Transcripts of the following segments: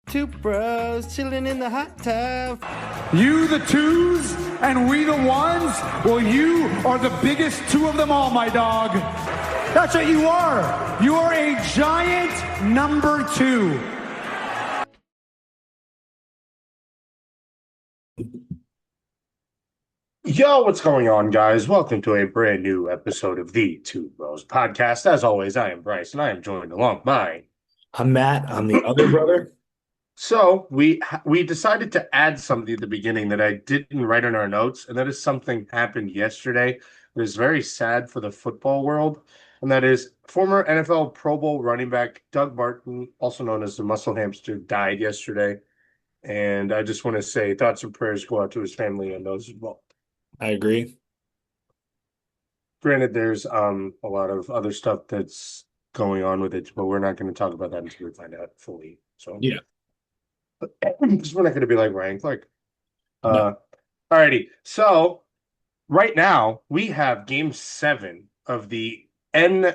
Two bros chilling in the hot tub. You the twos and we the ones? Well, you are the biggest two of them all, my dog. That's what you are. You are a giant number two. Yo, what's going on, guys? Welcome to a brand new episode of the Two Bros Podcast. As always, I am Bryce, and I am joined along by... I'm Matt. I'm the other brother. So we decided to add something at the beginning that I didn't write in our notes, and that is something happened yesterday. It is very sad for the football world, and that is former NFL Pro Bowl running back Doug Martin, also known as the Muscle Hamster, died yesterday. And I just want to say thoughts and prayers go out to his family and those involved. I agree. Granted, there's a lot of other stuff that's going on with it, but we're not going to talk about that until we find out fully. So Yeah. Because we're not going to be like Ryan Clark. Alrighty. So right now we have Game 7 of the ALCS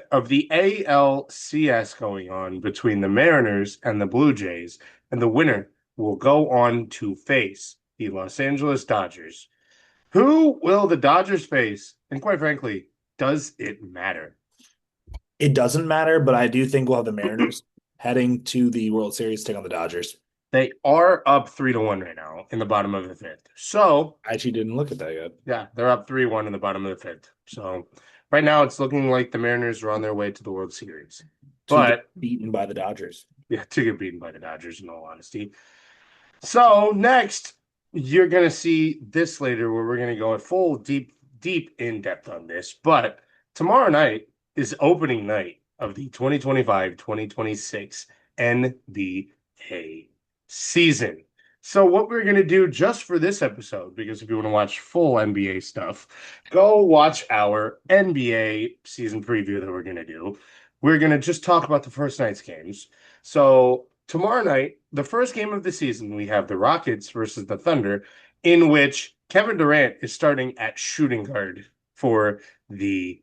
going on between the Mariners and the Blue Jays, and the winner will go on to face the Los Angeles Dodgers. Who will the Dodgers face? And quite frankly, does it matter? It doesn't matter, but I do think we'll have the Mariners heading to the World Series to take on the Dodgers. They are up 3-1 right now in the bottom of the fifth. So I actually didn't look at that yet. yeah, they're up 3-1 in the bottom of the fifth. So right now it's looking like the Mariners are on their way to the World Series. But beaten by the Dodgers. Yeah, to get beaten by the Dodgers, in all honesty. So next, you're going to see this later where we're going to go at full deep in depth on this. But tomorrow night is opening night of the 2025-2026 NBA season. So what we're going to do just for this episode, because if you want to watch full NBA stuff, go watch our NBA season preview that we're going to do. We're going to just talk about the first night's games. So tomorrow night, the first game of the season, we have the Rockets versus the Thunder, in which Kevin Durant is starting at shooting guard for the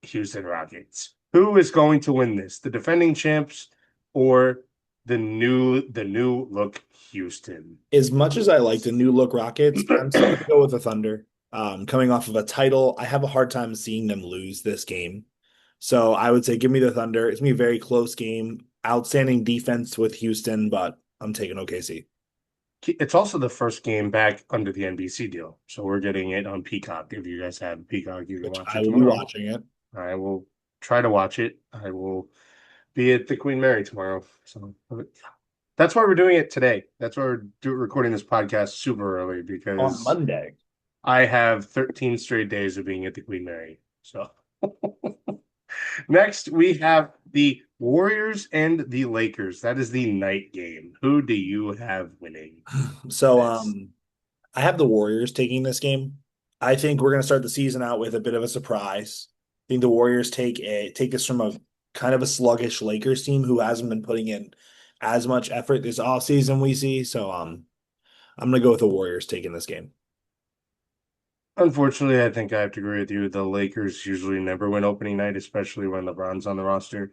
Houston Rockets. Who is going to win this? The defending champs or the new look Houston? As much as I like the new look Rockets, I'm still going to go with the Thunder. Coming off of a title, I have a hard time seeing them lose this game. So I would say give me the Thunder. It's going to be a very close game. Outstanding defense with Houston, but I'm taking OKC. It's also the first game back under the NBC deal. So we're getting it on Peacock. If you guys have Peacock, you can watch it. I will be watching it. I will try to watch it. I will be at the Queen Mary tomorrow. So that's why we're doing it today. That's why we're recording this podcast super early, because on Monday I have 13 straight days of being at the Queen Mary. So next we have the Warriors and the Lakers. That is the night game. Who do you have winning? So I have the Warriors taking this game. I think we're going to start the season out with a bit of a surprise. I think the Warriors take us from a kind of a sluggish Lakers team who hasn't been putting in as much effort this offseason we see. So I'm going to go with the Warriors taking this game. Unfortunately, I think I have to agree with you. The Lakers usually never win opening night, especially when LeBron's on the roster.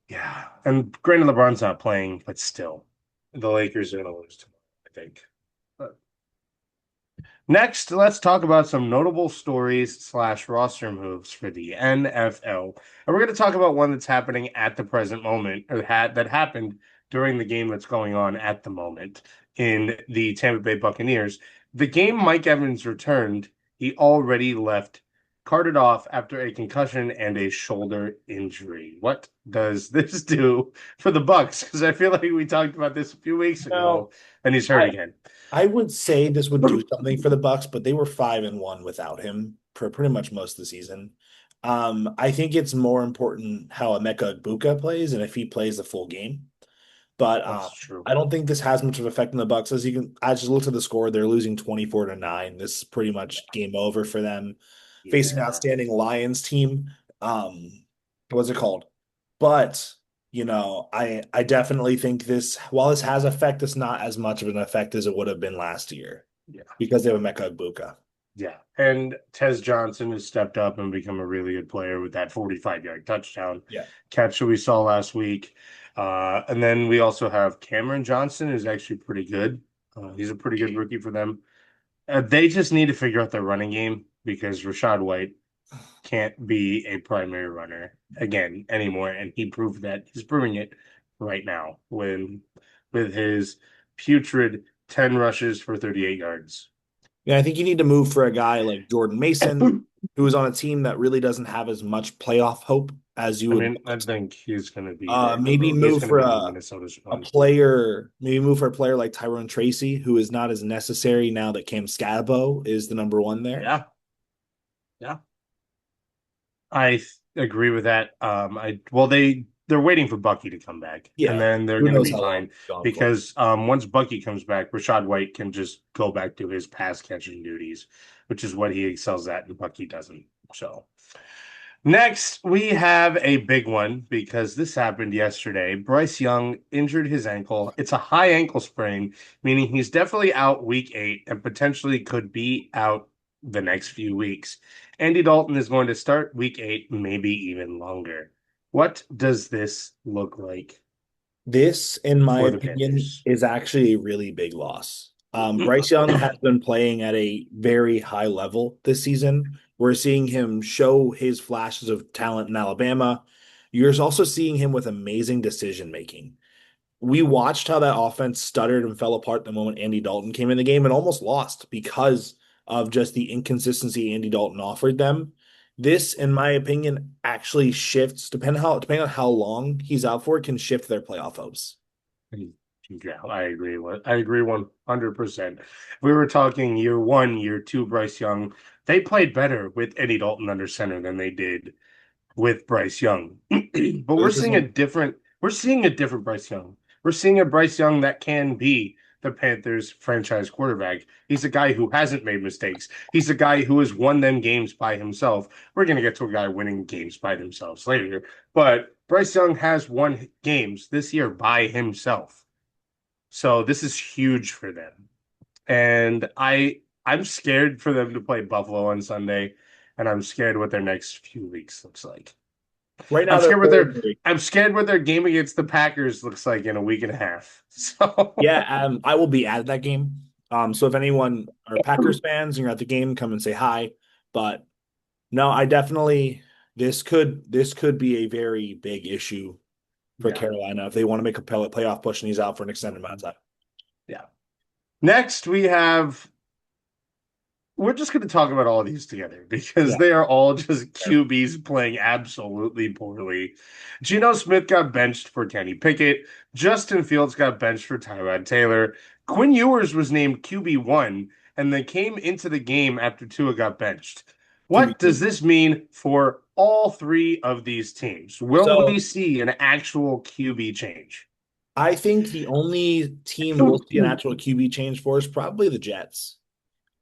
Yeah, and granted, LeBron's not playing, but still, the Lakers are going to lose tomorrow, I think. But next, let's talk about some notable stories / roster moves for the NFL. And we're going to talk about one that's happening at the present moment, or that happened during the game that's going on at the moment in the Tampa Bay Buccaneers. The game Mike Evans returned, he already left, carted off after a concussion and a shoulder injury. What does this do for the Bucs? Because I feel like we talked about this a few weeks ago, and he's hurt again. I would say this would do something for the Bucs, but they were 5-1 without him for pretty much most of the season. I think it's more important how Emeka Egbuka plays and if he plays the full game. But I don't think this has much of an effect on the Bucs. I just looked at the score; they're losing 24-9. This is pretty much game over for them. Yeah. Facing an outstanding Lions team. What's it called? But I definitely think this. While this has effect, it's not as much of an effect as it would have been last year. Yeah, because they have Emeka Egbuka. Yeah, and Tez Johnson has stepped up and become a really good player with that 45-yard touchdown catch that we saw last week. And then we also have Cameron Johnson, who's actually pretty good. He's a pretty good rookie for them. They just need to figure out their running game because Rashad White can't be a primary runner again anymore, and he proved that. He's proving it right now with his putrid 10 rushes for 38 yards. Yeah, I think you need to move for a guy like Jordan Mason, who is on a team that really doesn't have as much playoff hope as you I would. mean, I think he's going to be Maybe he's move gonna for be a Minnesota's a one. player, maybe move for a player like Tyrone Tracy, who is not as necessary now that Cam Scabo is the number one there. Yeah, yeah, I agree with that. They're waiting for Bucky to come back, Yeah, and then they're who going to knows be how long fine it's gone for. because once Bucky comes back, Rashad White can just go back to his pass catching duties, which is what he excels at, and Bucky doesn't. So next we have a big one because this happened yesterday. Bryce Young injured his ankle. It's a high ankle sprain, meaning he's definitely out week 8 and potentially could be out the next few weeks. Andy Dalton is going to start week 8, maybe even longer. What does this look like This, in my for the opinion, Panthers? is actually a really big loss. Bryce Young has been playing at a very high level this season. We're seeing him show his flashes of talent in Alabama. You're also seeing him with amazing decision making. We watched how that offense stuttered and fell apart the moment Andy Dalton came in the game and almost lost because of just the inconsistency Andy Dalton offered them. This, in my opinion, actually shifts depending on how long he's out for, it can shift their playoff hopes. Yeah, I agree. I agree 100%. We were talking year 1, year 2, Bryce Young. They played better with Eddie Dalton under center than they did with Bryce Young. But we're seeing a different Bryce Young. We're seeing a Bryce Young that can be the Panthers franchise quarterback. He's a guy who hasn't made mistakes. He's a guy who has won them games by himself. We're going to get to a guy winning games by themselves later, but Bryce Young has won games this year by himself. So this is huge for them. And I'm scared for them to play Buffalo on Sunday, and I'm scared what their next few weeks looks like. Right now, I'm scared what their game against the Packers looks like in a week and a half. So yeah, I will be at that game. So if anyone are Packers fans and you're at the game, come and say hi. But no, I definitely this could be a very big issue for Carolina if they want to make a playoff push and he's out for an extended amount of time. Yeah. Next, we're just going to talk about all of these together because they are all just QBs playing absolutely poorly. Geno Smith got benched for Kenny Pickett. Justin Fields got benched for Tyrod Taylor. Quinn Ewers was named QB1 and then came into the game after Tua got benched. What does this mean for all 3 of these teams? Will we see an actual QB change? I think the only team we'll see an actual QB change for is probably the Jets.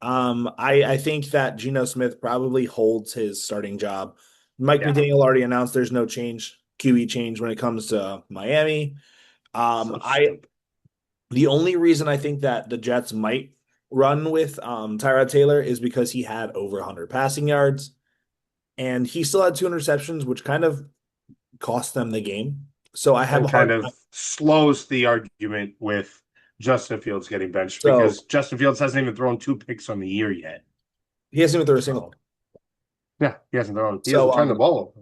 I think that Geno Smith probably holds his starting job. Mike McDaniel already announced there's no QB change when it comes to Miami. The only reason I think that the Jets might run with Tyrod Taylor is because he had over 100 passing yards, and he still had 2 interceptions, which kind of cost them the game. So I have slows the argument with Justin Fields getting benched because Justin Fields hasn't even thrown 2 picks on the year yet. He hasn't even thrown a single. Yeah, he hasn't thrown. He hasn't turned the ball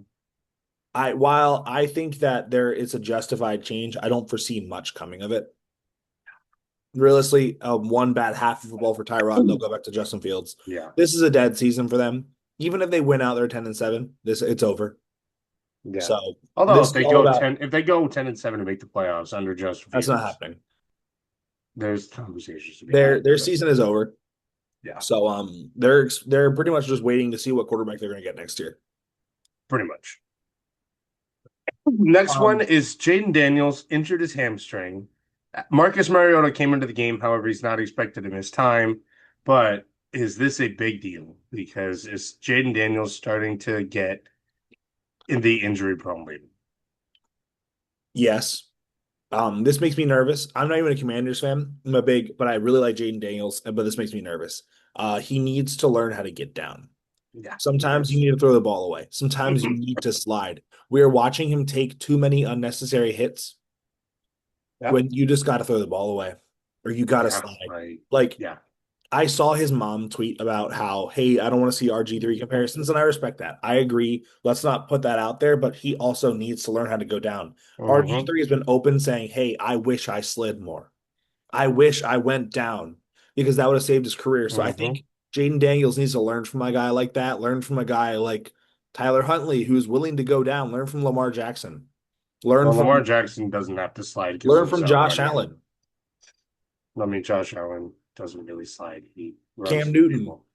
over. While I think that there is a justified change, I don't foresee much coming of it. Realistically, one bad half of football for Tyrod, they'll go back to Justin Fields. Yeah, this is a dead season for them. Even if they win out, they're 10-7. It's over. Yeah. So, although if they go 10-7 to make the playoffs under Justin Fields, that's not happening. There's conversations. Their season is over. Yeah. So they're pretty much just waiting to see what quarterback they're going to get next year. Pretty much. Next one is Jaden Daniels injured his hamstring. Marcus Mariota came into the game, however, he's not expected to miss time. But is this a big deal? Because is Jaden Daniels starting to get in the injury prone label? Yes. This makes me nervous. I'm not even a Commanders fan. But I really like Jaden Daniels, but this makes me nervous. He needs to learn how to get down. Yeah. Sometimes you need to throw the ball away. Sometimes you need to slide. We are watching him take too many unnecessary hits. Yeah. when you just got to throw the ball away or you got to Yeah. slide. Like, Like, yeah. I saw his mom tweet about how, hey, I don't want to see RG3 comparisons, and I respect that. I agree. Let's not put that out there, but he also needs to learn how to go down. Mm-hmm. RG3 has been open saying, hey, I wish I slid more. I wish I went down because that would have saved his career. So I Mm-hmm. think Jaden Daniels needs to learn from a guy like that, learn from a guy like Tyler Huntley, who's willing to go down, learn from Lamar Jackson, learn Well, Lamar from Jackson doesn't have to slide because learn of his from out Josh running. Allen, I mean, Josh Allen doesn't really slide. He runs Cam through Newton. people.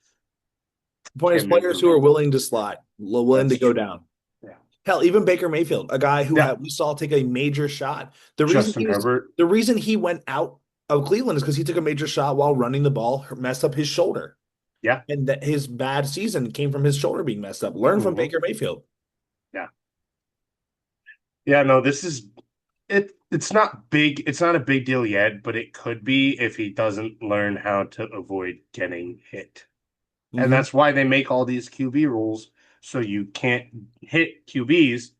The point is Cam players Newton. who are willing to slide, willing to That's go true. down. Yeah. Hell, even Baker Mayfield, a guy who Yeah. we saw take a major shot. Justin Herbert. The reason he went out of Cleveland is because he took a major shot while running the ball, messed up his shoulder. Yeah. And that his bad season came from his shoulder being messed up. Learn from Mm-hmm. Baker Mayfield. Yeah. Yeah. No, this is it. It's not big. It's not a big deal yet, but it could be if he doesn't learn how to avoid getting hit. And Mm-hmm. that's why they make all these QB rules so you can't hit QBs,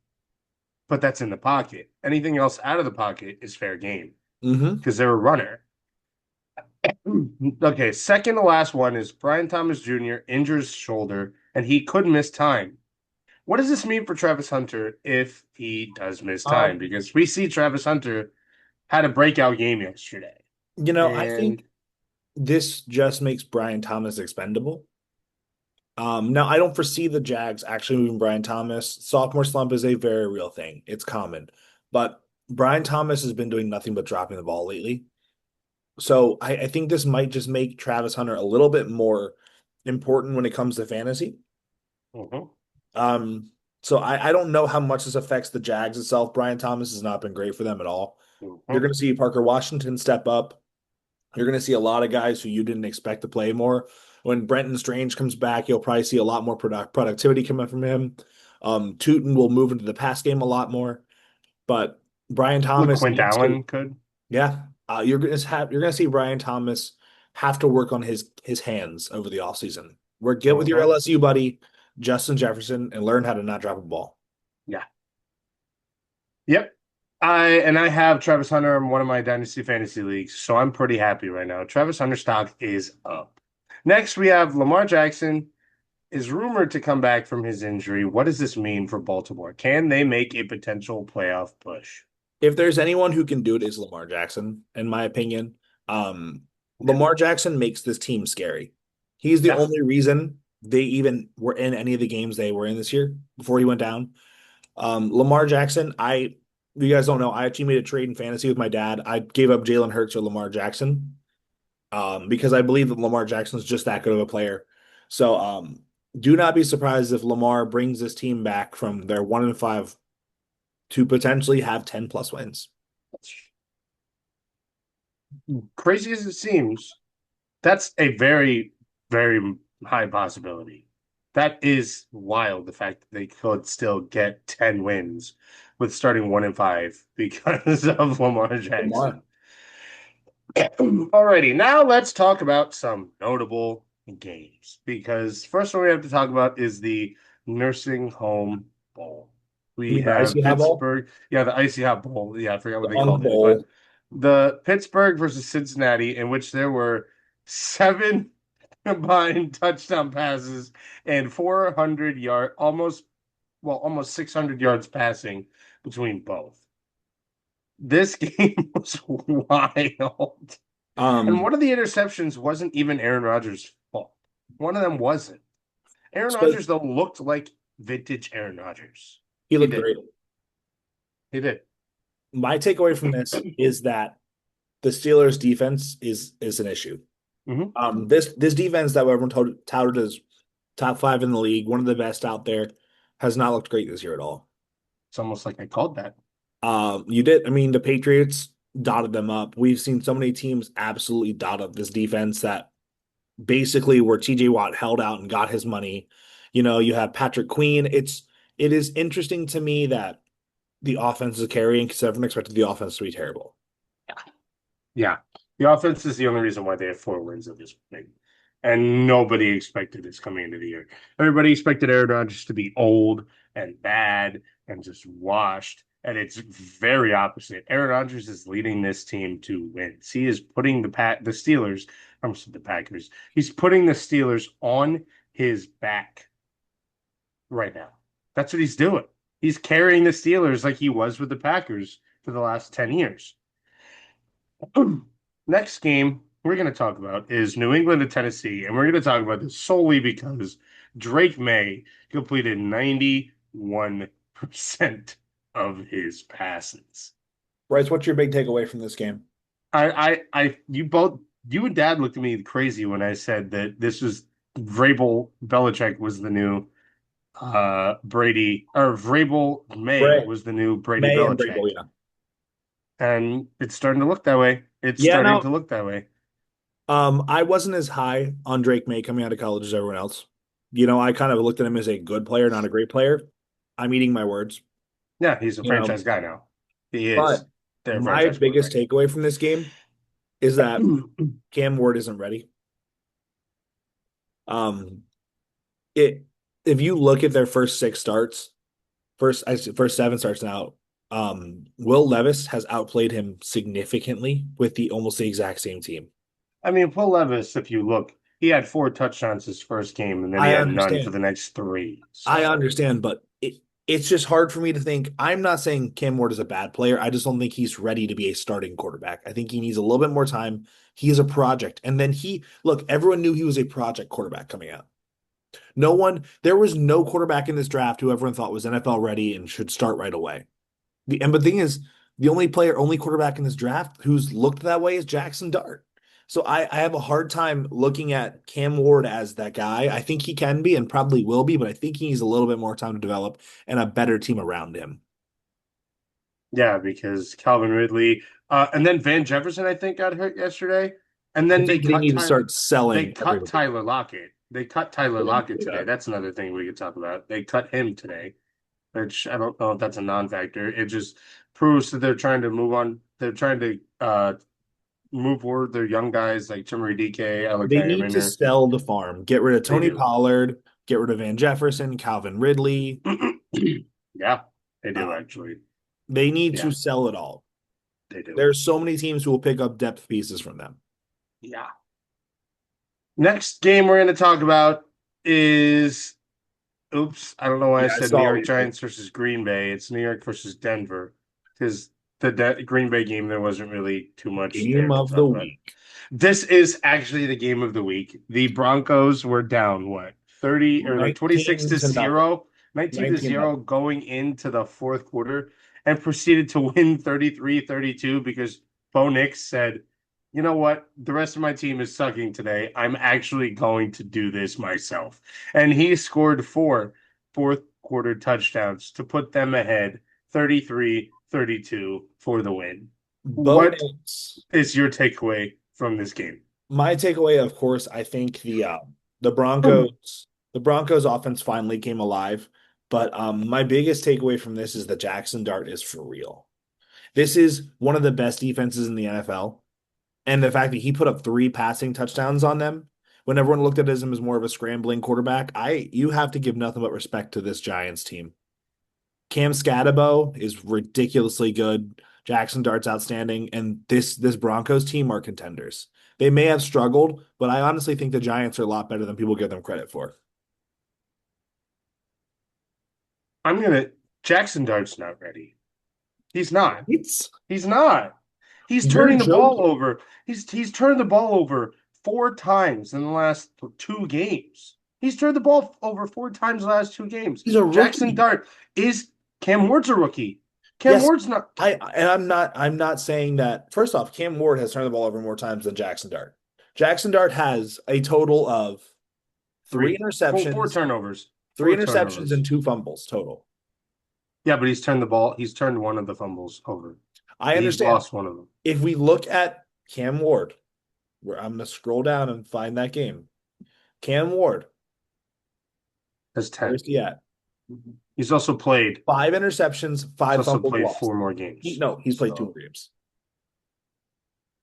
but that's in the pocket. Anything else out of the pocket is fair game Mm-hmm. because they're a runner. Okay, second to last one is Brian Thomas Jr. injures shoulder and he could miss time. What does this mean for Travis Hunter if he does miss time? Um, Because we see Travis Hunter had a breakout game yesterday. I And think this just makes Brian Thomas expendable. Now I don't foresee the Jags actually moving Brian Thomas. Sophomore slump is a very real thing. It's common. But Brian Thomas has been doing nothing but dropping the ball lately. So I think this might just make Travis Hunter a little bit more important when it comes to fantasy. Mhm, So I don't know how much this affects the Jags itself. Brian Thomas has not been great for them at all. You're mhm. going to see Parker Washington step up. You're going to see a lot of guys who you didn't expect to play more. When Brenton Strange comes back, you'll probably see a lot more productivity coming from him. Tootin will move into the pass game a lot more. But Brian Look, Thomas Quint needs to, Allen could. yeah. You're going to see Brian Thomas have to work on his hands over the offseason. Get with your Mhm. LSU buddy, Justin Jefferson, and learn how to not drop a ball. Yeah. Yep. I have Travis Hunter in one of my dynasty fantasy leagues, so I'm pretty happy right now. Travis Hunter stock is up. Next, we have Lamar Jackson is rumored to come back from his injury. What does this mean for Baltimore? Can they make a potential playoff push? If there's anyone who can do it, is Lamar Jackson, in my opinion. Lamar Jackson makes this team scary. He's the Yeah. only reason they even were in any of the games they were in this year before he went down. Lamar Jackson, you guys don't know, I actually made a trade in fantasy with my dad. I gave up Jalen Hurts or Lamar Jackson, because I believe that Lamar Jackson is just that good of a player. So, do not be surprised if Lamar brings this team back from their 1-5 to potentially have 10 plus wins. Crazy as it seems, that's a very, very high possibility. That is wild, the fact that they could still get 10 wins with starting 1-5 because of Lamar Lamar. Jackson. Alrighty, now let's talk about some notable games. Because first one we have to talk about is the Nursing Home Bowl. You We mean the have icy hot ball? Pittsburgh. Yeah, the Icy Hot Bowl. Yeah, I forgot what The they Unk called it. But Bowl. the Pittsburgh versus Cincinnati, in which there were 7 combined touchdown passes and almost 600 yards passing between both. This game was wild. And Um, one of the interceptions wasn't even Aaron Rodgers' fault. One of them wasn't. Aaron so Rodgers, though, looked like vintage Aaron Rodgers. he He looked did. great. He did. My takeaway from this is that the Steelers' defense is an issue. Mhm. This defense that everyone touted as top 5 in the league, one of the best out there, has not looked great this year at all. It's almost like I called that. You did. I mean, the Patriots dotted them up. We've seen so many teams absolutely dot up this defense that basically where TJ Watt held out and got his money. You have Patrick Queen. It is interesting to me that the offense is carrying because everyone expected the offense to be terrible. Yeah. The offense is the only reason why they have 4 wins at this point. And nobody expected this coming into the year. Everybody expected Aaron Rodgers to be old and bad and just washed. And it's very opposite. Aaron Rodgers is leading this team to wins. He is putting the Steelers, I'm sorry, the Packers. He's putting the Steelers on his back right now. That's what he's doing. He's carrying the Steelers like he was with the Packers for the last 10 years. Next game we're going to talk about is New England and Tennessee, and we're going to talk about this solely because Drake May completed 91% of his passes. Bryce, what's your big takeaway from this game? You and Dad looked at me crazy when I said that this was Belichick was the new Brady, or Vrabel May was the new Brady Belichick. And Vrabel, yeah. And it's starting to look that way. It's starting to look that way. I wasn't as high on Drake May coming out of college as everyone else. I kind of looked at him as a good player, not a great player. I'm eating my words. Yeah, he's a franchise guy now. He is. But my biggest takeaway from this game is that Cam Ward isn't ready. If you look at their first 6 starts, first 7 starts now, Will Levis has outplayed him significantly with almost the exact same team. I mean, Will Levis, if you look, he had 4 touchdowns his first game, and then he had none for the next 3. So. I understand, but it's just hard for me to think. I'm not saying Cam Ward is a bad player. I just don't think he's ready to be a starting quarterback. I think he needs a little bit more time. He is a project. And then everyone knew he was a project quarterback coming out. There was no quarterback in this draft who everyone thought was NFL ready and should start right away. But the thing is, the only quarterback in this draft who's looked that way is Jackson Dart. So I have a hard time looking at Cam Ward as that guy. I think he can be and probably will be, but I think he needs a little bit more time to develop and a better team around him. Yeah, because Calvin Ridley, and then Van Jefferson, I think, got hurt yesterday. And then they need to start selling. They cut Tyler Lockett. They cut Tyler Lockett today. That's another thing we could talk about. They cut him today, which I don't know if that's a non-factor. It just proves that they're trying to move on. They're trying to move forward their young guys like Timothy DK. They need to sell the farm. Get rid of Tony Pollard. Get rid of Van Jefferson, Calvin Ridley. Yeah, they do actually. They need to sell it all. They do. There's so many teams who will pick up depth pieces from them. Yeah. Next game we're going to talk about is, I don't know why I said New York Giants versus Green Bay. It's New York versus Denver, because the Green Bay game, there wasn't really too much. Game of the week. This is actually the game of the week. The Broncos were down, 30 or like 26-0, 19-0 going into the fourth quarter, and proceeded to win 33-32 because Bo Nix said, you know what? The rest of my team is sucking today. I'm actually going to do this myself. And he scored 4 fourth-quarter touchdowns to put them ahead 33-32 for the win. What is your takeaway from this game? My takeaway, of course, I think the Broncos offense finally came alive. But my biggest takeaway from this is that Jackson Dart is for real. This is one of the best defenses in the NFL. And the fact that he put up 3 passing touchdowns on them, when everyone looked at him as more of a scrambling quarterback, you have to give nothing but respect to this Giants team. Cam Scatterbo is ridiculously good. Jackson Dart's outstanding. And this Broncos team are contenders. They may have struggled, but I honestly think the Giants are a lot better than people give them credit for. Jackson Dart's not ready. He's not. He's not. He's turning the ball over. He's turned the ball over 4 times in the last 2 games. He's turned the ball over 4 times in the last 2 games. He's a rookie. Jackson Dart is Cam Ward's a rookie. Ward's not. I'm not saying that. First off, Cam Ward has turned the ball over more times than Jackson Dart. Jackson Dart has a total of 3 interceptions, 4 turnovers. 3 interceptions and 2 fumbles total. Yeah, but he's turned one of the fumbles over. I understand. He's lost one of them. If we look at Cam Ward, where I'm going to scroll down and find that game. Cam Ward has 10. Where's he at? He's also played 5 interceptions, 5 fumbles. He's also played 4 more games. He's played 2 more games.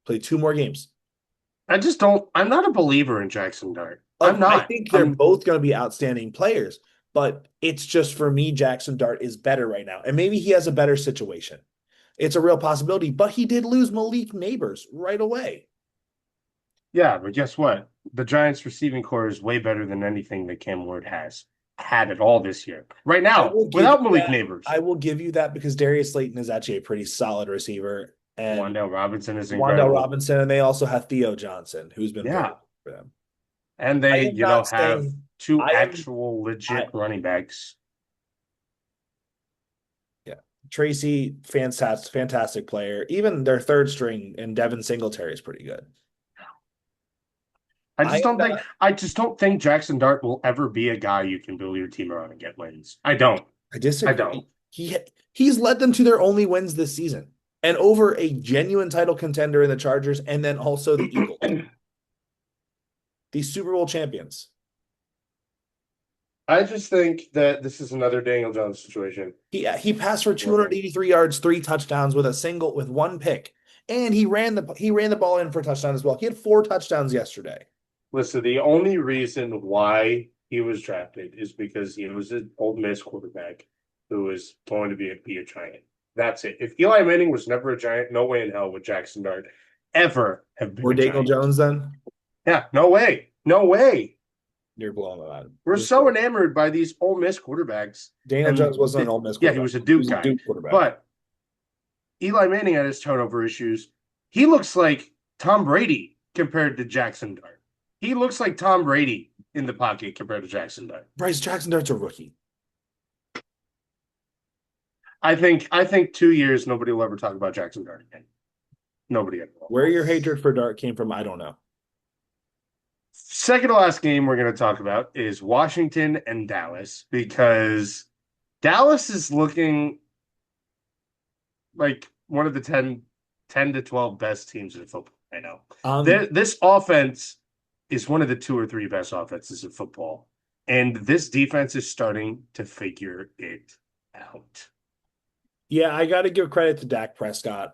Played 2 more games. I'm not a believer in Jackson Dart. I'm not. I think they're both going to be outstanding players. but it's just for me, Jackson Dart is better right now. And maybe he has a better situation. It's a real possibility, but he did lose Malik Neighbors right away. Yeah, but guess what? The Giants receiving core is way better than anything that Cam Ward has had at all this year. Right now, without Malik Neighbors. I will give you that because Darius Slayton is actually a pretty solid receiver. And Wan'Dale Robinson is incredible. Wan'Dale Robinson, and they also have Theo Johnson, who's been very good for them. And they, have two actual legit running backs. Yeah. Tracy, fantastic player. Even their third string and Devin Singletary is pretty good. I just don't think Jackson Dart will ever be a guy you can build your team around and get wins. I don't. I disagree. I don't. He's led them to their only wins this season and over a genuine title contender in the Chargers and then also the Eagles. These Super Bowl champions. I just think that this is another Daniel Jones situation. He passed for 283 yards, 3 touchdowns with one pick. And he ran the ball in for a touchdown as well. He had 4 touchdowns yesterday. Listen, the only reason why he was drafted is because he was an Ole Miss quarterback who was going to be a giant. That's it. If Eli Manning was never a giant, no way in hell would Jackson Dart ever have been. Or Daniel Jones then? Yeah, no way. No way. You're blowing my mind. We're so enamored by these Ole Miss quarterbacks. Daniel Jones wasn't an Ole Miss quarterback. Yeah, he was a Duke guy. Duke quarterback. But Eli Manning had his turnover issues. He looks like Tom Brady compared to Jackson Dart. He looks like Tom Brady in the pocket compared to Jackson Dart. Bryce, Jackson Dart's a rookie. I think 2 years nobody will ever talk about Jackson Dart again. Nobody ever will. Where your hatred for Dart came from, I don't know. Second to last game we're going to talk about is Washington and Dallas, because Dallas is looking like one of the 10 to 12 best teams in football right now. This offense is one of the 2 or 3 best offenses in football. And this defense is starting to figure it out. Yeah, I got to give credit to Dak Prescott.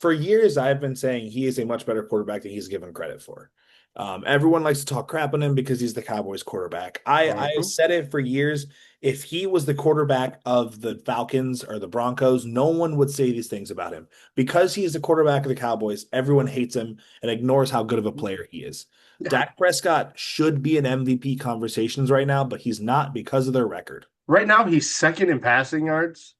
For years, I've been saying he is a much better quarterback than he's given credit for. Everyone likes to talk crap on him because he's the Cowboys quarterback. I said it for years. If he was the quarterback of the Falcons or the Broncos, no one would say these things about him. Because he is the quarterback of the Cowboys, everyone hates him and ignores how good of a player he is. Yeah. Dak Prescott should be in MVP conversations right now, but he's not because of their record. Right now, he's second in passing yards,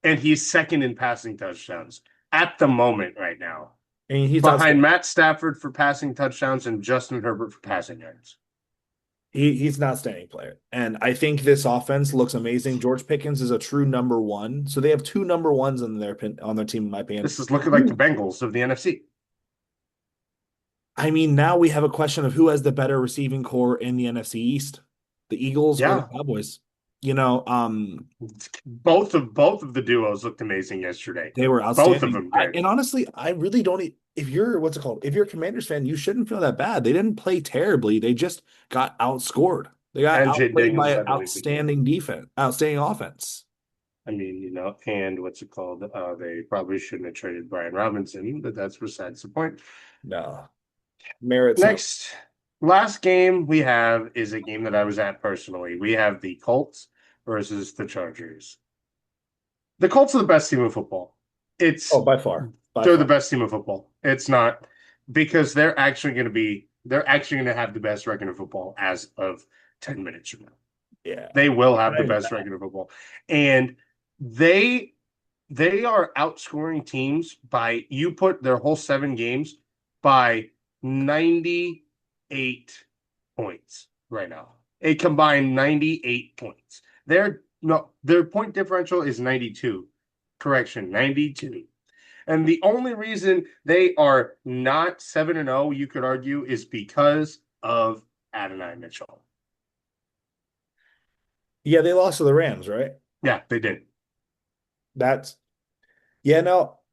and he's second in passing touchdowns at the moment right now. And he's behind Matt Stafford for passing touchdowns and Justin Herbert for passing yards. He's an outstanding player. And I think this offense looks amazing. George Pickens is a true number 1. So they have 2 number 1s on their team, in my opinion. This is looking like the Bengals of the NFC. I mean, now we have a question of who has the better receiving core in the NFC East, the Eagles or the Cowboys. Both of the duos looked amazing yesterday. They were outstanding. Both of them. And honestly, I really don't. If you're if you're a Commanders fan, you shouldn't feel that bad. They didn't play terribly. They just got outscored. They got outplayed by an outstanding defense, outstanding offense. I mean, and what's it called? They probably shouldn't have traded Brian Robinson, but that's besides the point. No. Last game we have is a game that I was at personally. We have the Colts versus the Chargers. The Colts are the best team in football. By far. They're the best team in football. It's not because they're actually going to have the best record in football as of 10 minutes from now. Yeah. They will have the best record in football. And they are outscoring teams by, you put their whole 7 games by 98 points right now. A combined 98 points. Their point differential is 92. Correction, 92. And the only reason they are not 7-0, you could argue, is because of Adonai Mitchell. Yeah, they lost to the Rams, right? Yeah, they did.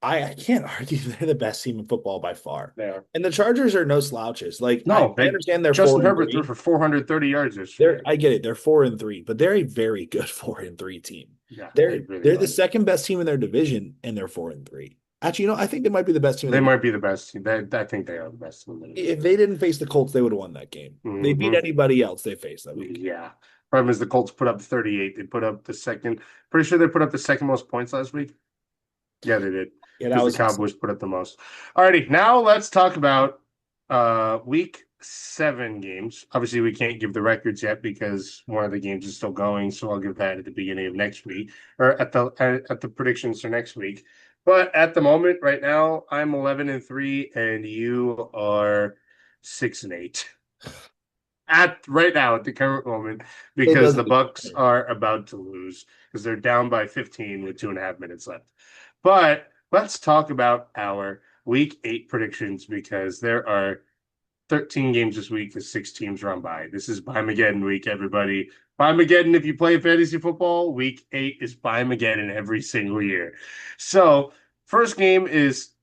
I can't argue they're the best team in football by far. They are. And the Chargers are no slouches. I understand they're Justin Herbert threw for 430 yards this year. I get it. They're 4-3, but they're a very good 4-3 team. Yeah, they're the second best team in their division, and they're 4-3. Actually, I think they might be the best team. They might be the best team. I think they are the best team. If they didn't face the Colts, they would have won that game. Mm-hmm. They beat anybody else they faced that week. Yeah. Problem is the Colts put up 38. They put up the second. Pretty sure they put up the second most points last week. Yeah, they did. Yeah, that Because was the Cowboys put up the most. Alrighty, now let's talk about week 7 games. Obviously, we can't give the records yet because one of the games is still going, so I'll give that at the beginning of next week or at the predictions for next week. But at the moment, right now, I'm 11-3, and you are 6-8. At right now, at the current moment, because the Bucks are about to lose because they're down by 15 with 2.5 minutes left. But let's talk about our week 8 predictions because there are 13 games this week as 6 teams run by. This is Buymageddon week, everybody. Buymageddon, if you play fantasy football, week 8 is Buymageddon every single year. So, first game is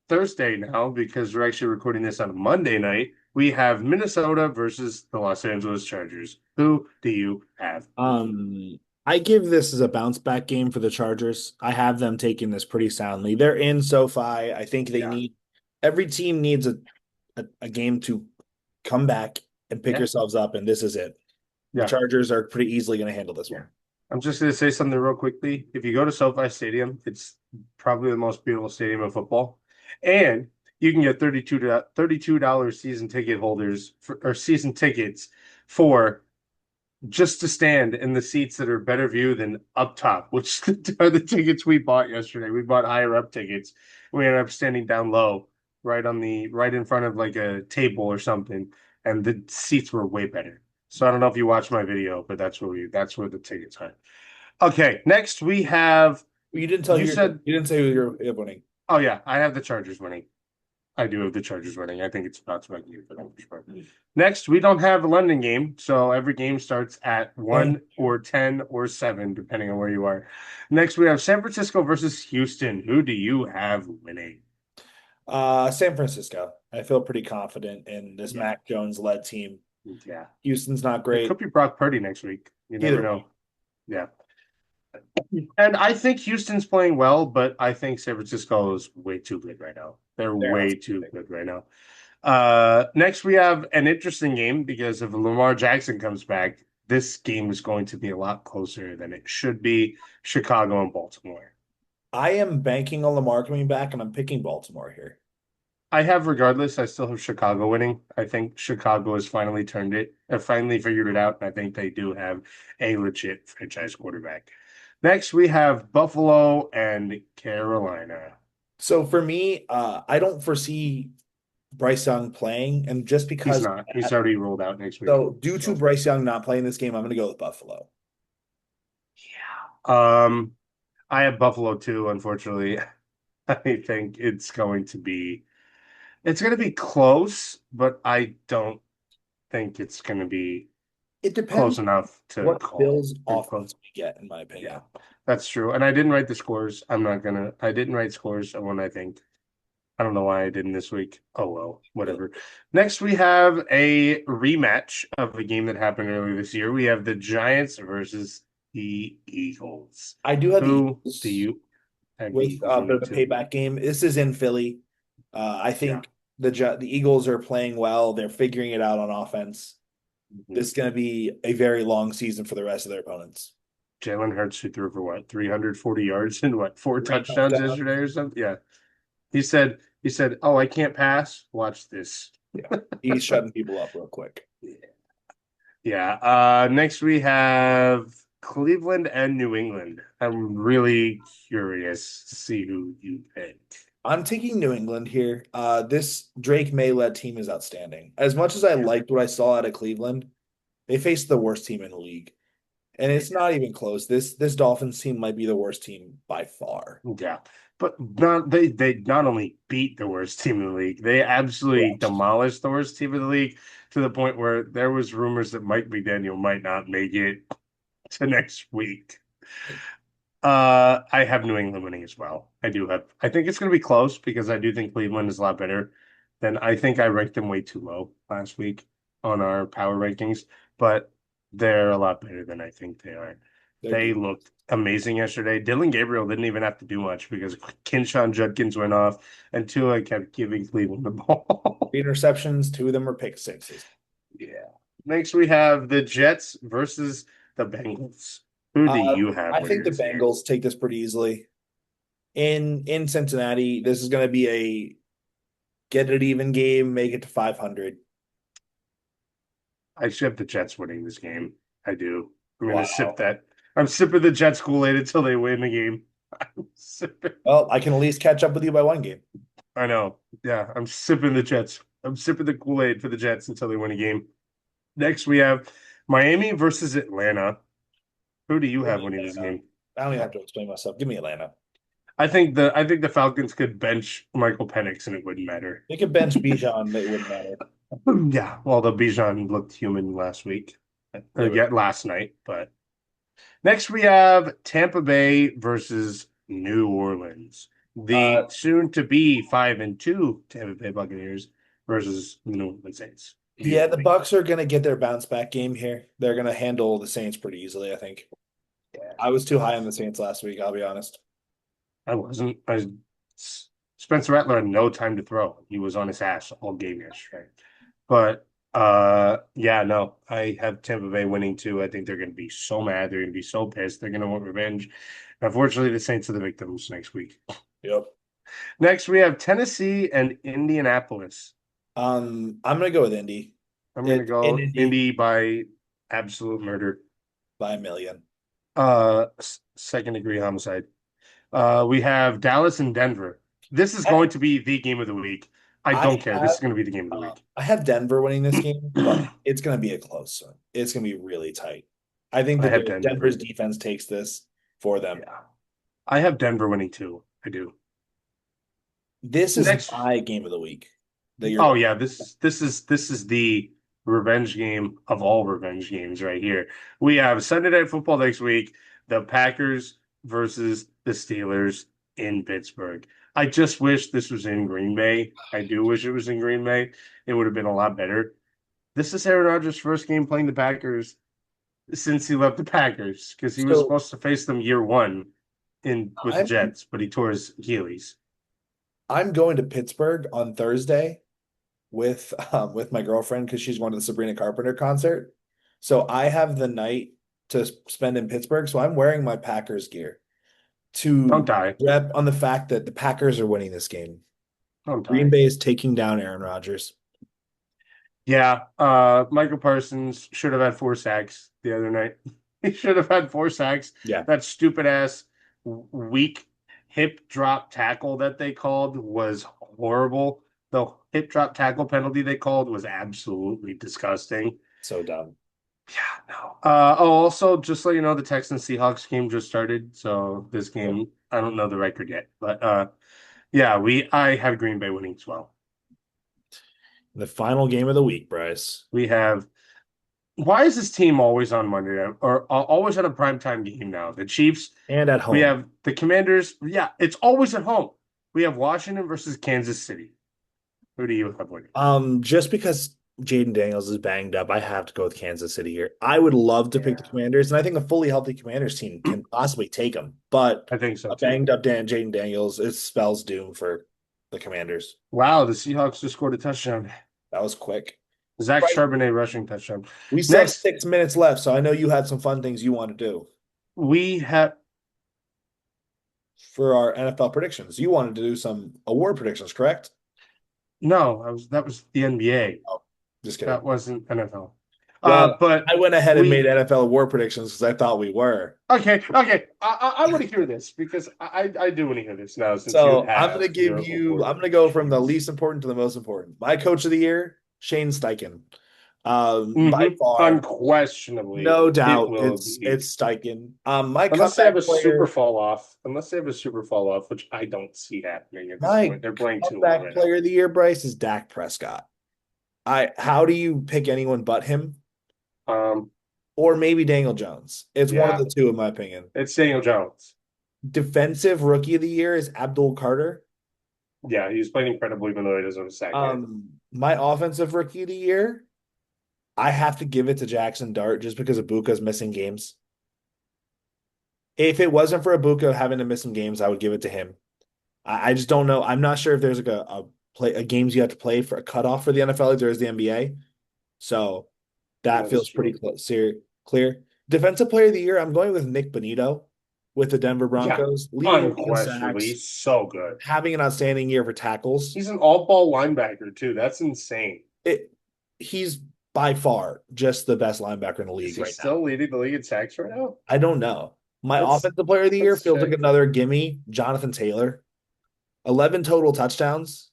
Thursday now because we're actually recording this on a Monday night. We have Minnesota versus the Los Angeles Chargers. Who do you have? I give this as a bounce back game for the Chargers. I have them taking this pretty soundly. They're in SoFi. I think they need every team needs a game to come back and pick yourselves up, and this is it. The Chargers are pretty easily going to handle this one. I'm just going to say something real quickly. If you go to SoFi Stadium, it's probably the most beautiful stadium of football. And you can get $32 season ticket holders or season tickets for just to stand in the seats that are better view than up top, which are the tickets we bought yesterday. We bought higher up tickets. We ended up standing down low, right in front of like a table or something, and the seats were way better. So I don't know if you watched my video, but that's where the tickets are. Okay, next we have. You didn't say who you're winning. Oh yeah, I have the Chargers winning. I do have the Chargers winning. I think it's about to make for the most part. Next, we don't have a London game, so every game starts at 1 or 10 or 7, depending on where you are. Next, we have San Francisco versus Houston. Who do you have winning? San Francisco. I feel pretty confident in this Mac Jones-led team. Yeah. Houston's not great. It could be Brock Purdy next week. You never know. Yeah. And I think Houston's playing well, but I think San Francisco is way too good right now. They're way too good right now. Next, we have an interesting game because if Lamar Jackson comes back, this game is going to be a lot closer than it should be. Chicago and Baltimore. I am banking on Lamar coming back, and I'm picking Baltimore here. I still have Chicago winning. I think Chicago has finally figured it out, and I think they do have a legit franchise quarterback. Next, we have Buffalo and Carolina. So for me, I don't foresee Bryce Young playing, and just because he's already rolled out next week. So due to Bryce Young not playing this game, I'm going to go with Buffalo. Yeah. I have Buffalo too, unfortunately. I think it's going to be close, but I don't think it's going to be close enough to what call. Bills offense we get, in my opinion. Yeah, that's true. And I didn't write the scores. I didn't write scores on one, I think. I don't know why I didn't this week. Oh, well, whatever. Next, we have a rematch of a game that happened earlier this year. We have the Giants versus the Eagles. I do have Who do you have with the payback game. This is in Philly. I think the Eagles are playing well. They're figuring it out on offense. Mm-hmm. This is going to be a very long season for the rest of their opponents. Jalen Hurts, who threw for 340 yards and 4 touchdowns yesterday or something? Yeah. He said, "Oh, I can't pass. Watch this." Yeah. He's shutting people up real quick. Yeah. Next we have Cleveland and New England. I'm really curious to see who you pick. I'm taking New England here. This Drake May-led team is outstanding. As much as I liked what I saw out of Cleveland, they faced the worst team in the league. And it's not even close. This Dolphins team might be the worst team by far. Yeah. But they not only beat the worst team in the league, they absolutely demolished the worst team in the league to the point where there was rumors that Mike McDaniel might not make it to next week. I have New England winning as well. I think it's going to be close because I do think Cleveland is a lot better than I think I ranked them way too low last week on our power rankings, but they're a lot better than I think they are. They looked amazing yesterday. Dylan Gabriel didn't even have to do much because Kinshawn Judkins went off and Tua kept giving Cleveland the ball. 3 interceptions, 2 of them were pick sixes. Yeah. Next, we have the Jets versus the Bengals. Who do you have? I think the winning this game? Bengals take this pretty easily. In Cincinnati, this is going to be a get it even game, make it to 500. I should have the Jets winning this game. I do. I'm Wow. gonna sip that. I'm sipping the Jets Kool-Aid until they win the game. I'm sipping. Well, I can at least catch up with you by one game. I know. Yeah, I'm sipping the Jets. I'm sipping the Kool-Aid for the Jets until they win a game. Next, we have Miami versus Atlanta. Who do you have winning this game? I don't even have to explain myself. Give me Atlanta. I think the Falcons could bench Michael Penix and it wouldn't matter. They could bench Bijan, it wouldn't matter. Yeah, well, the Bijan looked human last week, last night. But next we have Tampa Bay versus New Orleans, the soon-to-be 5-2 Tampa Bay Buccaneers versus the New Orleans Saints. Yeah, the Bucks are going to get their bounce back game here. They're going to handle the Saints pretty easily, I think. Yeah. I was too high on the Saints last week, I'll be honest. I wasn't. Spencer Rattler had no time to throw. He was on his ass all game yesterday. But yeah, no, I have Tampa Bay winning too. I think they're going to be so mad. They're going to be so pissed. They're going to want revenge. Unfortunately, the Saints are the victims next week. Yep. Next, we have Tennessee and Indianapolis. I'm going to go with Indy. I'm going to go Indy by absolute murder. By a million. Second-degree homicide. We have Dallas and Denver. This is going to be the game of the week. I don't care. This is going to be the game of the week. I have Denver winning this game, but it's going to be a close one. It's going to be really tight. I think that Denver's defense takes this for them. Yeah. I have Denver winning too. I do. This is my game of the week. Oh yeah, this is the revenge game of all revenge games right here. We have Sunday Night Football next week. The Packers versus the Steelers in Pittsburgh. I just wish this was in Green Bay. I do wish it was in Green Bay. It would have been a lot better. This is Aaron Rodgers' first game playing the Packers since he left the Packers because he was supposed to face them year one with the Jets, but he tore his Achilles. I'm going to Pittsburgh on Thursday with my girlfriend because she's going to the Sabrina Carpenter concert. So I have the night to spend in Pittsburgh. So I'm wearing my Packers gear to rep on the fact that the Packers are winning this game. Green Bay is taking down Aaron Rodgers. Yeah, Michael Parsons should have had 4 sacks the other night. He should have had 4 sacks. Yeah, that stupid ass weak hip drop tackle that they called was horrible. The hip drop tackle penalty they called was absolutely disgusting. So dumb. Yeah, no. Also, just so you know, the Texans Seahawks game just started. So this game, I don't know the record yet, but yeah, I have Green Bay winning as well. The final game of the week, Bryce. We have. Why is this team always on Monday night or always at a primetime game now? The Chiefs and at home. We have the Commanders. Yeah, it's always at home. We have Washington versus Kansas City. Who do you have winning? Just because Jaden Daniels is banged up, I have to go with Kansas City here. I would love to pick the Commanders, and I think a fully healthy Commanders team can possibly take them. But I think so. Banged up Jaden Daniels, it spells doom for the Commanders. Wow, the Seahawks just scored a touchdown. That was quick. Zach Charbonnet rushing touchdown. We still have 6 minutes left, so I know you had some fun things you want to do. We have for our NFL predictions. You wanted to do some award predictions, correct? No, that was the NBA. Oh, just kidding. That wasn't NFL. Well, but I went ahead and made NFL award predictions because I thought we were. Okay. I want to hear this because I do want to hear this now. So I'm going to give you. I'm going to go from the least important to the most important. My coach of the year, Shane Steichen. By far, unquestionably, no doubt, it's Steichen. Unless they have a super fall off, which I don't see happening at this point. They're playing too well right player of the year, Bryce, is Dak Prescott. How do you pick anyone but him? Or maybe Daniel Jones. It's one of the two, in my opinion. It's Daniel Jones. Defensive rookie of the year is Abdul Carter. Yeah, he's playing incredibly, even though he doesn't have a sack. My offensive rookie of the year, I have to give it to Jackson Dart just because Ibuka's missing games. If it wasn't for Ibuka having to miss some games, I would give it to him. I just don't know. I'm not sure if there's like a games you have to play for a cutoff for the NFL like there is the NBA. So that feels pretty clear. Defensive player of the year, I'm going with Nick Bonito with the Denver Yeah, Broncos, leading the league in unquestionably, sacks, he's so good. having an outstanding year for tackles. He's an all-ball linebacker too. That's insane. He's by far just the best linebacker in the Is league he right still now. leading the league in sacks right now? I don't know. My Let's- offensive player of the year let's feels like check. another gimme, Jonathan Taylor. 11 total touchdowns.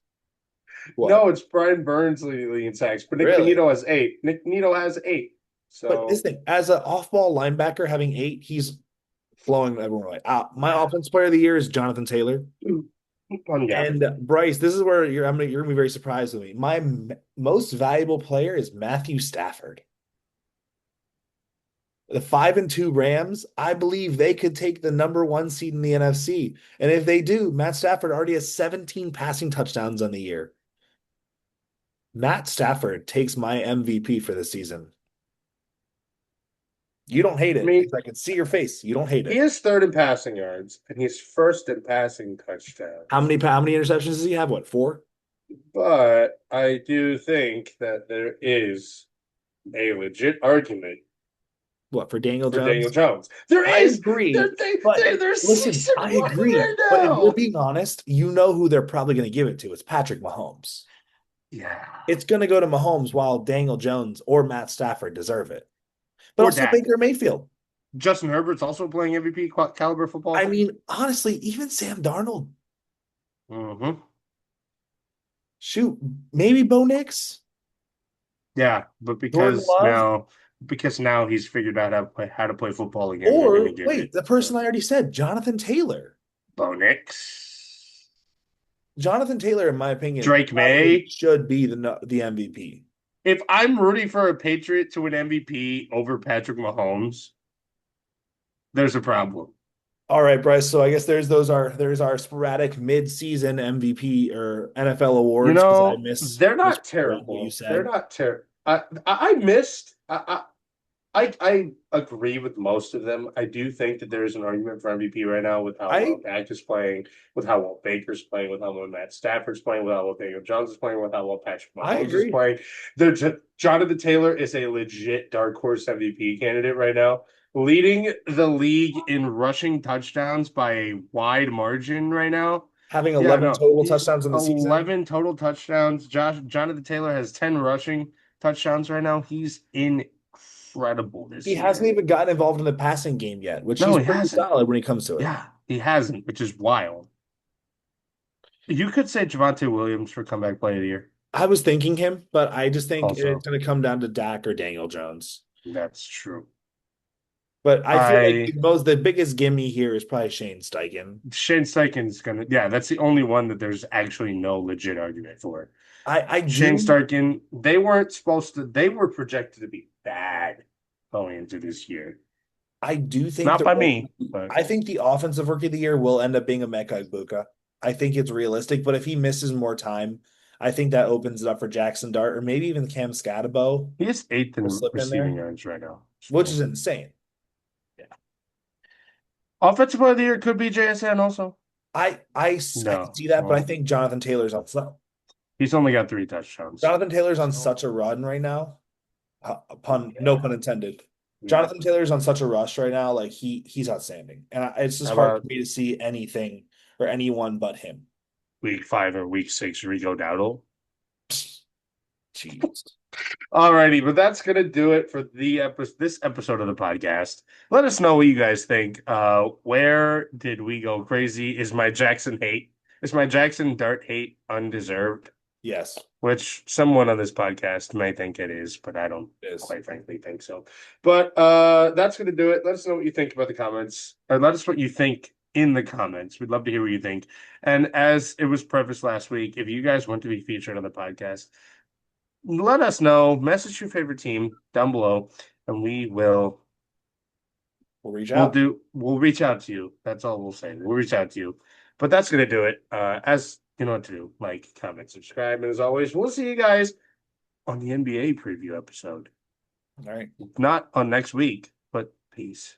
What? No, it's Brian Burns leading the league in sacks, but Nick Really? Bonito has 8. Nick Bonito has 8. So But this thing, as an off-ball linebacker having 8, he's flowing everyone away. My offense player of the year is Jonathan Taylor. ungathered. And Bryce, this is where you're gonna be very surprised with me. My most valuable player is Matthew Stafford. The 5-2 Rams, I believe they could take the number 1 seed in the NFC. And if they do, Matt Stafford already has 17 passing touchdowns on the year. Matt Stafford takes my MVP for the season. You don't hate it. I mean- 'Cause I can see your face. You don't hate He it. is third in passing yards, and he's first in passing touchdowns. How many interceptions does he have? What, 4? But I do think that there is a legit argument What, for Daniel for Jones? Daniel Jones. There I is. agree. They're Listen, 6 and I 1 agree. right But if now. we're being honest, you know who they're probably going to give it to. It's Patrick Mahomes. Yeah. It's going to go to Mahomes while Daniel Jones or Matt Stafford deserve it. But Or also Dak. Baker Mayfield. Justin Herbert's also playing MVP caliber football. I mean, honestly, even Sam Darnold. Mm-hmm. Shoot, maybe Bo Nix. Yeah, but Jordan Love? because now he's figured out how to play football again. they're Or gonna give wait, it the person to I already said, Jonathan Taylor. Bo Nix. Jonathan Taylor, in my opinion, Drake probably May? should be the MVP. If I'm rooting for a Patriot to win MVP over Patrick Mahomes, there's a problem. All right, Bryce. So I guess there's our sporadic mid-season MVP or NFL awards. You 'Cause know, I missed they're not what terrible. you said. They're not terrible. I missed. I agree with most of them. I do think that there's an argument for MVP right now with how well Dak is playing, with how well Baker's playing, with how well Matt Stafford's playing, with how well Daniel Jones is playing, with how well Patrick I Mahomes is agree. playing. Jonathan Taylor is a legit dark horse MVP candidate right now, leading the league in rushing touchdowns by a wide margin right now. Having 11 total he's touchdowns in the season. 11 total touchdowns. Jonathan Taylor has 10 rushing touchdowns right now. He's incredible this He year. hasn't even gotten involved in the passing game yet, which No, he's he pretty hasn't. solid when he comes to it. Yeah, he hasn't, which is wild. You could say Javonte Williams for comeback player of the year. I was thinking him, but I just think Also. it's going to come down to Dak or Daniel Jones. That's true. But I feel like the biggest gimme here is probably Shane Steichen. Shane Steichen's gonna. Yeah, that's the only one that there's actually no legit argument for. Shane do Steichen. They weren't supposed to. They were projected to be bad going into this year. I do think Not by me, but I think the offensive rookie of the year will end up being Emeka Egbuka. I think it's realistic, but if he misses more time, I think that opens it up for Jackson Dart or maybe even Cam Scatabo, he is 8th in We'll slip in receiving there. yards right now, which is insane. offensive player of the year could be JSN also. I can see that, but I think Jonathan Taylor's on He's only got 3 touchdowns. Jonathan Taylor's on such a run right now. No pun intended. Jonathan Taylor's on such a rush right now, like he's outstanding, and it's just hard for me to see anything or anyone but him. Week 5 or week 6, Rico Dowdle. Jeez. Alrighty, but that's gonna do it for this episode of the podcast. Let us know what you guys think. Where did we go crazy? Is my Jackson Dart hate undeserved? Yes. Which someone on this podcast may think it is, but I don't It is. quite frankly think so. But that's going to do it. Let us know what you think about the comments, or let us know what you think in the comments. We'd love to hear what you think. And as it was prefaced last week, if you guys want to be featured on the podcast, let us know. Message your favorite team down below, and we'll reach out. We'll reach out to you. That's all we'll say. We'll reach out to you. But that's going to do it. As you know what to do. Like, comment, subscribe. And as always, we'll see you guys on the NBA preview episode. All right. Not on next week, but peace.